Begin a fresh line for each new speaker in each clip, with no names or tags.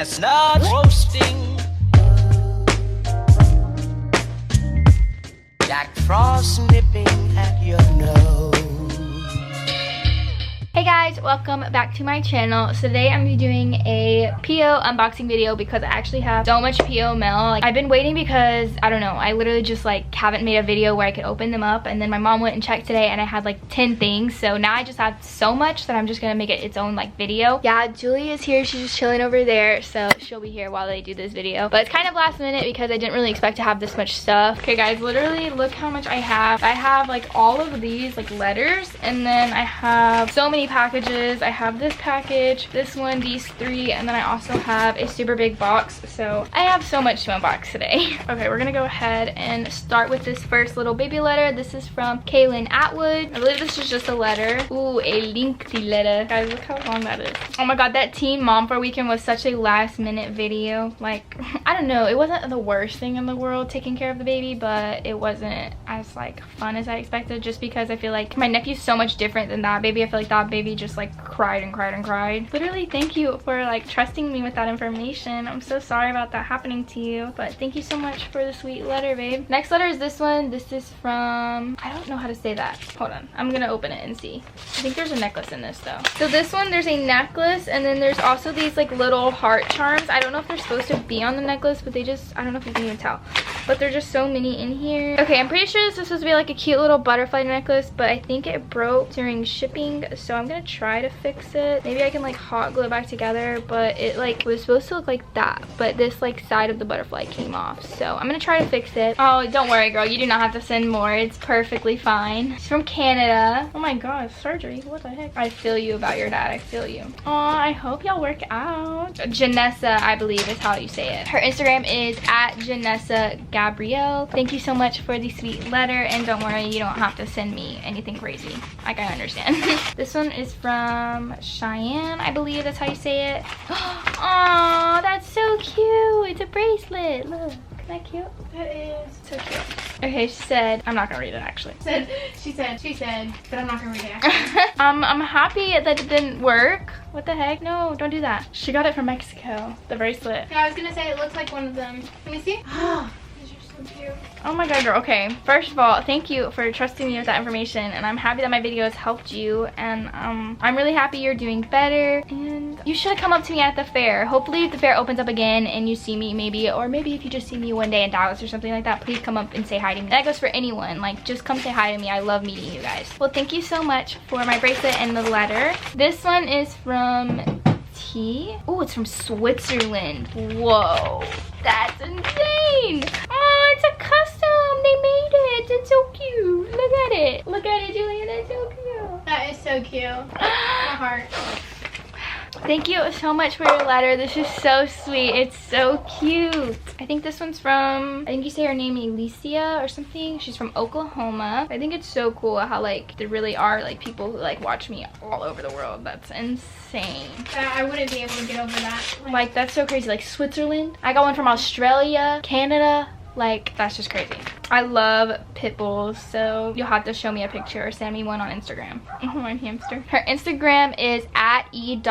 chestnut roasting, Jack Frost nipping at your nose.
Hey guys, welcome back to my channel. So today I'm gonna be doing a PO unboxing video because I actually have so much PO mail. Like, I've been waiting because I don't know, I literally just like haven't made a video where I could open them up, and then my mom went and checked today and I had like 10 things. So now I just have so much that I'm just gonna make it its own like video. Yeah, Julie is here, she's just chilling over there, so she'll be here while they do this video. But it's kind of last minute because I didn't really expect to have this much stuff. Okay guys, literally look how much I have. I have like all of these like letters, and then I have so many packages. I have this package, this one, these three, and then I also have a super big box. So I have so much to unbox today. Okay, we're gonna go ahead and start with this first little baby letter. This is from Kaylin Atwood. I believe this is just a letter. Ooh, a lengthy letter. Guys, look how long that is. Oh my god, that Teen Mom for Weekend was such a last minute video. Like, I don't know, it wasn't the worst thing in the world taking care of the baby, but it wasn't as like fun as I expected, just because I feel like my nephew's so much different than that baby. I feel like that baby just like cried and cried and cried. Literally, thank you for like trusting me with that information. I'm so sorry about that happening to you, but thank you so much for the sweet letter, babe. Next letter is this one. This is from, I don't know how to say that. Hold on, I'm gonna open it and see. I think there's a necklace in this though. So this one, there's a necklace, and then there's also these like little heart charms. I don't know if they're supposed to be on the necklace, but they just, I don't know if you can even tell, but there's just so many in here. Okay, I'm pretty sure this is supposed to be like a cute little butterfly necklace, but I think it broke during shipping, so I'm gonna try to fix it. Maybe I can like hot glue it back together, but it like was supposed to look like that, but this like side of the butterfly came off, so I'm gonna try to fix it. Oh, don't worry girl, you do not have to send more. It's perfectly fine. It's from Canada. Oh my god, surgery, what the heck. I feel you about your dad, I feel you. Aw, I hope y'all work out. Janessa, I believe is how you say it. Her Instagram is at Janessa Gabrielle. Thank you so much for the sweet letter, and don't worry, you don't have to send me anything crazy. Like, I understand. This one is from Cheyenne, I believe that's how you say it. Oh, that's so cute. It's a bracelet. Look, isn't that cute? That is so cute. Okay, she said, I'm not gonna read it actually.
She said, but I'm not gonna read it actually.
I'm happy that it didn't work. What the heck? No, don't do that. She got it from Mexico, the bracelet.
Yeah, I was gonna say it looks like one of them. Let me see.
Oh my god girl. Okay, first of all, thank you for trusting me with that information, and I'm happy that my videos helped you, and I'm really happy you're doing better, and you should come up to me at the fair. Hopefully if the fair opens up again and you see me, maybe, or maybe if you just see me one day in Dallas or something like that, please come up and say hi to me. That goes for anyone. Like, just come say hi to me. I love meeting you guys. Well, thank you so much for my bracelet and the letter. This one is from Oh, it's from Switzerland. Whoa, that's insane. Oh, it's a custom. They made it. It's so cute. Look at it. Look at it, Julia. That's so cute.
That is so cute. My heart.
Thank you so much for your letter. This is so sweet. It's so cute. I think this one's from, I think you say her name Alicia or something. She's from Oklahoma. I think it's so cool how like there really are like people who like watch me all over the world. That's insane.
I wouldn't be able to get over that.
Like, that's so crazy. Like Switzerland. I got one from Australia, Canada. Like, that's just crazy. I love pit bulls, so you'll have to show me a picture or send me one on Instagram. My hamster. Her Instagram is at e.lyscia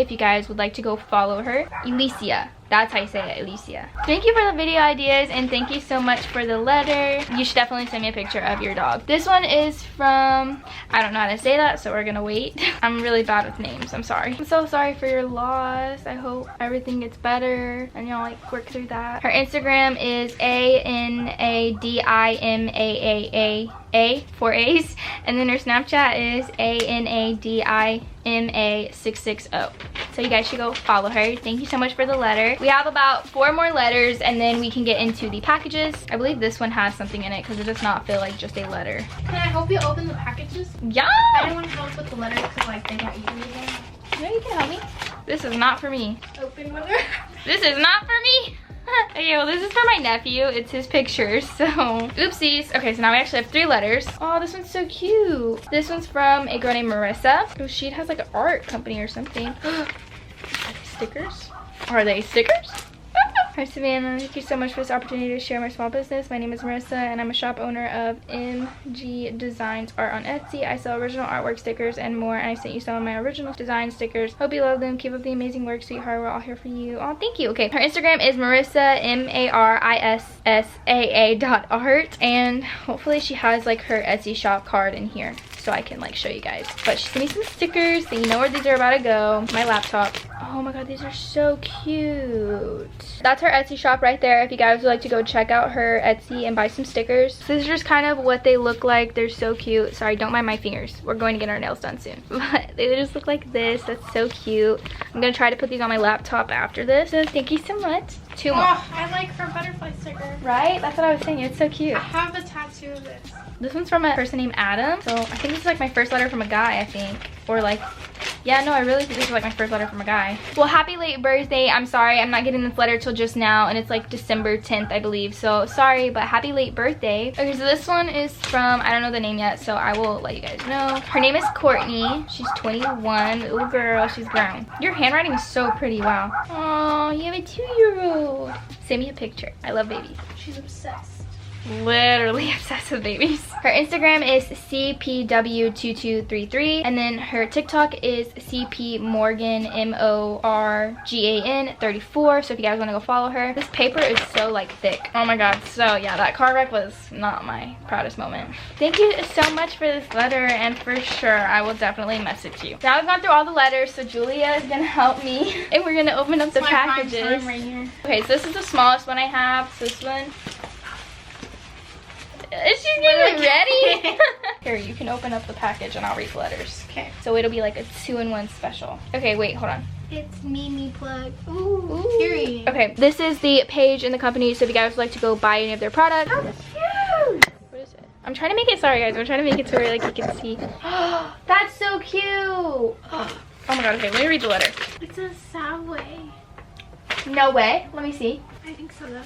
if you guys would like to go follow her. Alicia. That's how you say it, Alicia. Thank you for the video ideas, and thank you so much for the letter. You should definitely send me a picture of your dog. This one is from, I don't know how to say that, so we're gonna wait. I'm really bad with names, I'm sorry. I'm so sorry for your loss. I hope everything gets better and y'all like work through that. Her Instagram is ANADIMAAA, 4 A's, and then her Snapchat is ANADIMA660. So you guys should go follow her. Thank you so much for the letter. We have about 4 more letters, and then we can get into the packages. I believe this one has something in it because it does not feel like just a letter.
Can I help you open the packages?
Yeah!
I don't want to help with the letters because like they got you.
No, you can help me. This is not for me.
Open letter.
This is not for me. Okay, well, this is for my nephew. It's his pictures, so oopsies. Okay, so now we actually have 3 letters. Oh, this one's so cute. This one's from a girl named Marissa. Oh, she has like an art company or something. Are they stickers? Are they stickers? Hi Savannah, thank you so much for this opportunity to share my small business. My name is Marissa and I'm a shop owner of MG Designs Art on Etsy. I sell original artwork, stickers, and more, and I sent you some of my original design stickers. Hope you love them. Keep up the amazing work, sweetheart. We're all here for you. Oh, thank you. Okay, her Instagram is Marissa, MARISSAA.art, and hopefully she has like her Etsy shop card in here so I can like show you guys. But she sent me some stickers so you know where these are about to go. My laptop. Oh my god, these are so cute. That's her Etsy shop right there if you guys would like to go check out her Etsy and buy some stickers. So this is just kind of what they look like. They're so cute. Sorry, don't mind my fingers. We're going to get our nails done soon. But they just look like this. That's so cute. I'm gonna try to put these on my laptop after this. So thank you so much. Two more.
Oh, I like her butterfly sticker.
Right? That's what I was saying. It's so cute.
I have a tattoo of this.
This one's from a person named Adam. So I think this is like my first letter from a guy, I think. Or like, yeah, no, I really think this is like my first letter from a guy. Well, happy late birthday. I'm sorry, I'm not getting this letter till just now, and it's like December 10th, I believe. So sorry, but happy late birthday. Okay, so this one is from, I don't know the name yet, so I will let you guys know. Her name is Courtney. She's 21, little girl, she's grown. Your handwriting is so pretty, wow. Oh, you have a 2-year-old. Send me a picture. I love babies.
She's obsessed.
Literally obsessed with babies. Her Instagram is CPW2233, and then her TikTok is CPMorgan MORGAN34. So if you guys want to go follow her, this paper is so like thick. Oh my god. So yeah, that car wreck was not my proudest moment. Thank you so much for this letter, and for sure I will definitely message you. Now I've gone through all the letters, so Julia is gonna help me, and we're gonna open up the packages.
Right here.
Okay, so this is the smallest one I have. So this one. She's getting ready. Here, you can open up the package and I'll read the letters.
Okay.
So it'll be like a 2-in-1 special. Okay, wait, hold on.
It's Mimi plug. Ooh, period.
Okay, this is the page in the company, so if you guys would like to go buy any of their products.
How cute.
What is it? I'm trying to make it, sorry guys, I'm trying to make it to where like you can see. That's so cute. Oh my god, okay, let me read the letter.
It's a SavWay.
No way. Let me see.
I think so though.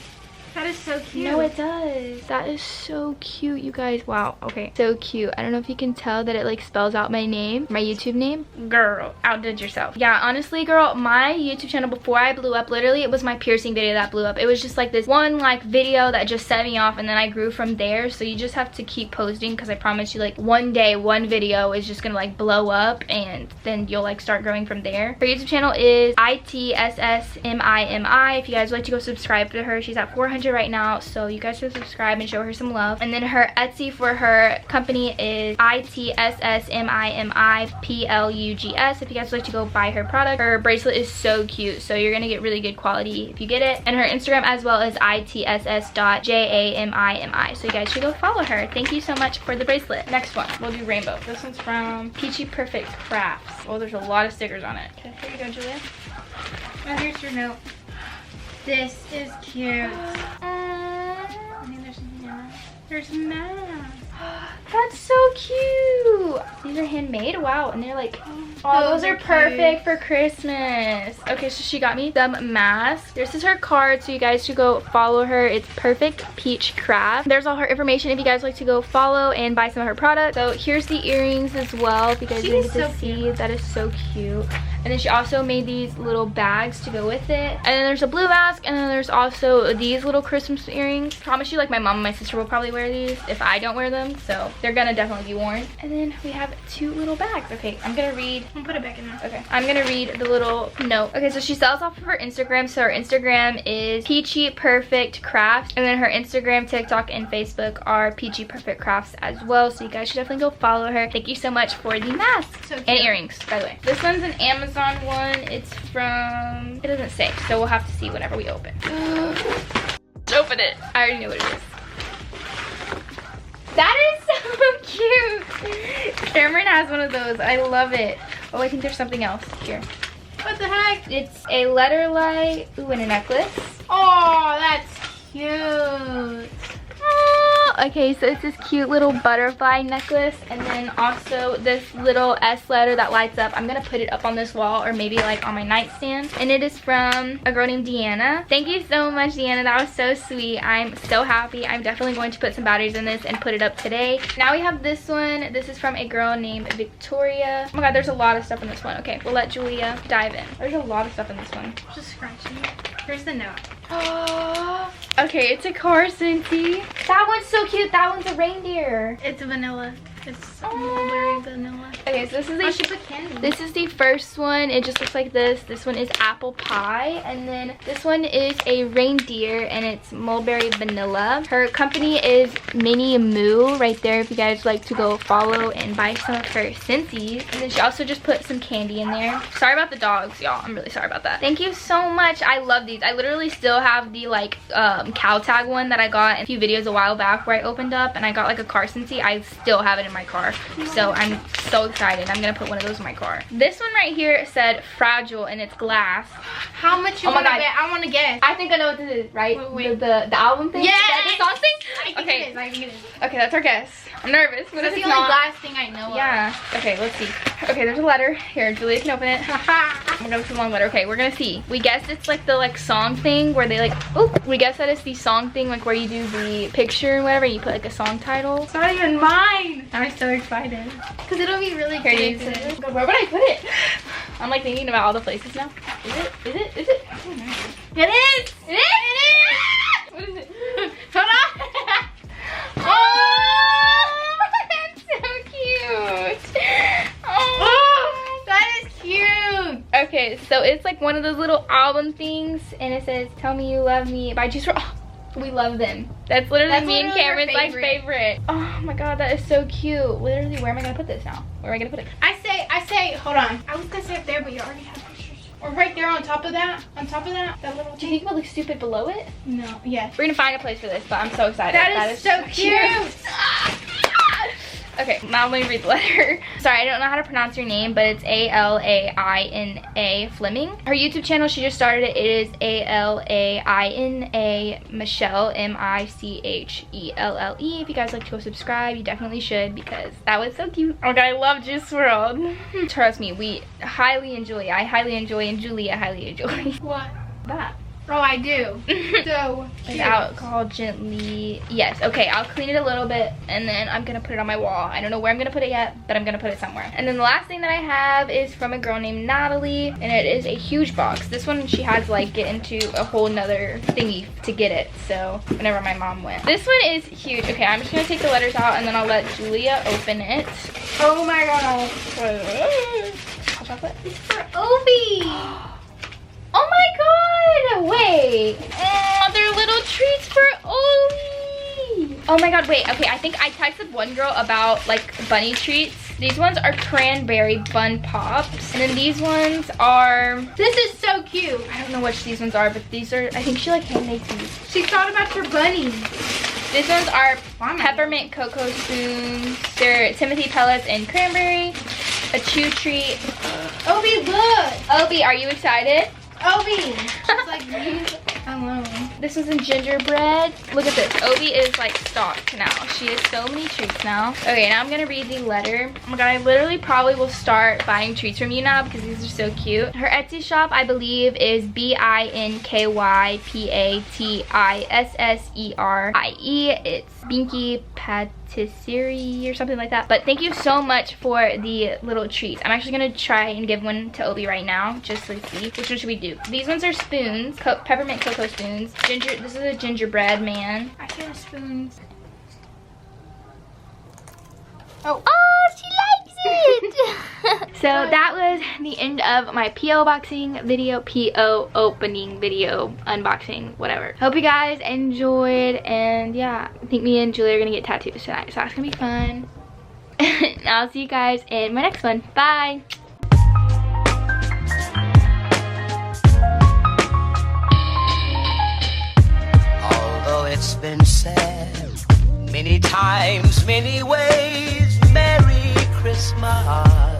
That is so cute.
No, it does. That is so cute, you guys. Wow. Okay. So cute. I don't know if you can tell that it like spells out my name, my YouTube name. Girl, outdid yourself. Yeah, honestly, girl, my YouTube channel before I blew up, literally, it was my piercing video that blew up. It was just like this one like video that just set me off, and then I grew from there. So you just have to keep posting, because I promise you, like one day, one video is just gonna like blow up, and then you'll like start growing from there. Her YouTube channel is ITSSMIMI. If you guys would like to go subscribe to her, she's at 400 right now, so you guys should subscribe and show her some love. And then her Etsy for her company is ITSSMIMIPLUGS. If you guys would like to go buy her product, her bracelet is so cute, so you're gonna get really good quality if you get it. And her Instagram as well is ITSS.JAMIMI, so you guys should go follow her. Thank you so much for the bracelet. Next one, we'll do rainbow. This one's from Peachy Perfect Crafts. Oh, there's a lot of stickers on it. Okay, here you go, Julia.
Oh, here's your note. This is cute. I think there's something in it. There's masks.
That's so cute. These are handmade. Wow. And they're like, oh, those are perfect for Christmas. Okay, so she got me some masks. This is her card, so you guys should go follow her. It's Perfect Peach Craft. There's all her information if you guys like to go follow and buy some of her products. So here's the earrings as well, if you guys didn't get to see. That is so cute. And then she also made these little bags to go with it. And then there's a blue mask, and then there's also these little Christmas earrings. I promise you, like my mom and my sister will probably wear these if I don't wear them, so they're gonna definitely be worn. And then we have 2 little bags. Okay, I'm gonna read.
I'll put it back in there.
Okay, I'm gonna read the little note. Okay, so she sells off of her Instagram. So her Instagram is Peachy Perfect Crafts, and then her Instagram, TikTok, and Facebook are Peachy Perfect Crafts as well. So you guys should definitely go follow her. Thank you so much for the mask and earrings, by the way. This one's an Amazon one. It's from, it doesn't say, so we'll have to see whenever we open. Let's open it. I already know what it is. That is so cute. Cameron has one of those. I love it. Oh, I think there's something else here.
What the heck?
It's a letter light. Ooh, and a necklace.
Oh, that's cute.
Oh, okay, so it's this cute little butterfly necklace, and then also this little S letter that lights up. I'm gonna put it up on this wall, or maybe like on my nightstand. And it is from a girl named Deanna. Thank you so much, Deanna. That was so sweet. I'm so happy. I'm definitely going to put some batteries in this and put it up today. Now we have this one. This is from a girl named Victoria. Oh my god, there's a lot of stuff in this one. Okay, we'll let Julia dive in. There's a lot of stuff in this one.
Just scratching it. Here's the note.
Okay, it's a car, Cincy. That one's so cute. That one's a reindeer.
It's vanilla. It's mulberry vanilla.
Okay, so this is
I should put candy.
This is the first one. It just looks like this. This one is apple pie, and then this one is a reindeer, and it's mulberry vanilla. Her company is Minnie Moo right there if you guys like to go follow and buy some of her Cincy's. And then she also just put some candy in there. Sorry about the dogs, y'all. I'm really sorry about that. Thank you so much. I love these. I literally still have the like cow tag one that I got in a few videos a while back where I opened up and I got like a car Cincy. I still have it in my car, so I'm so excited. I'm gonna put one of those in my car. This one right here said fragile and it's glass.
How much you want to bet? I want to guess.
I think I know what this is, right?
Wait.
The album thing?
Yeah,
the song thing?
I think
Okay.
it is. I think it is.
Okay, that's our guess. I'm nervous. What
That's
if
the
it's
only
not?
glass thing I know
Yeah. Okay, let's see. Okay, there's a letter. Here, Julia can open it. I'm gonna put a long letter. Okay, we're gonna see. We guessed it's like the song thing where they we guess that it's the song thing like where you do the picture and whatever, you put like a song title.
It's not even mine. I'm so excited. Because it'll be really
Here,
cute.
you see. Where would I put it? I'm like thinking about all the places now. Is it? Is it? Is it? I don't know.
It is!
It is? What is it?
Hold on!
Oh, that's so cute. Oh,
that is cute!
okay, so it's like one of those little album things, and it says "Tell Me You Love Me" by Juice WRLD. Oh, we love them. That's literally me and Cameron's like favorite. Oh my god, that is so cute. Literally, where am I gonna put this now? Where am I gonna put it?
I say, hold on. I was gonna say up there, but you already have pictures. Or right there on top of that. That little
Do you think it would look stupid below it?
No, yes.
We're gonna find a place for this, but I'm so excited.
That is so cute.
Okay, now let me read the letter. Sorry, I don't know how to pronounce your name, but it's A-L-A-I-N-A Fleming. Her YouTube channel, she just started it. It is A-L-A-I-N-A Michelle, M-I-C-H-E-L-L-E. If you guys like to go subscribe, you definitely should because that was so cute. Oh my god, I love Juice WRLD. Trust me, we highly enjoy. I highly enjoy and Julia highly enjoy.
What?
That.
Oh, I do. So cute.
Alcohol gently. Yes, okay, I'll clean it a little bit and then I'm gonna put it on my wall. I don't know where I'm gonna put it yet, but I'm gonna put it somewhere. And then the last thing that I have is from a girl named Natalie, and it is a huge box. This one she had to like get into a whole nother thingy to get it, so whenever my mom went. This one is huge. Okay, I'm just gonna take the letters out and then I'll let Julia open it.
Oh my god.
Hot chocolate?
It's for Obi.
Oh my god! Wait. Oh, they're little treats for Oli. Oh my god, wait. Okay, I think I texted one girl about like bunny treats. These ones are cranberry bun pops. And then these ones are...
This is so cute.
I don't know which these ones are, but these are... I think she like handmade these.
She thought about your bunnies.
These ones are peppermint cocoa spoons. They're Timothy pellets and cranberry. A chew treat.
Obi, look.
Obi, are you excited?
Obi. She's like, leave alone.
This is in gingerbread. Look at this. Obi is like stocked now. She has so many treats now. Okay, now I'm gonna read the letter. Oh my god, I literally probably will start buying treats from you now because these are so cute. Her Etsy shop, I believe, is BINKYPATISSERIE. It's Binky Patisserie or something like that. But thank you so much for the little treats. I'm actually gonna try and give one to Obi right now, just to see. Which one should we do? These ones are spoons, peppermint cocoa spoons. This is a gingerbread man.
I feel spoons.
Oh, she likes it. So that was the end of my PO boxing video, PO opening video, unboxing, whatever. Hope you guys enjoyed, and yeah, I think me and Julia are gonna get tattoos tonight, so that's gonna be fun. I'll see you guys in my next one. Bye.
Although it's been said many times, many ways, Merry Christmas.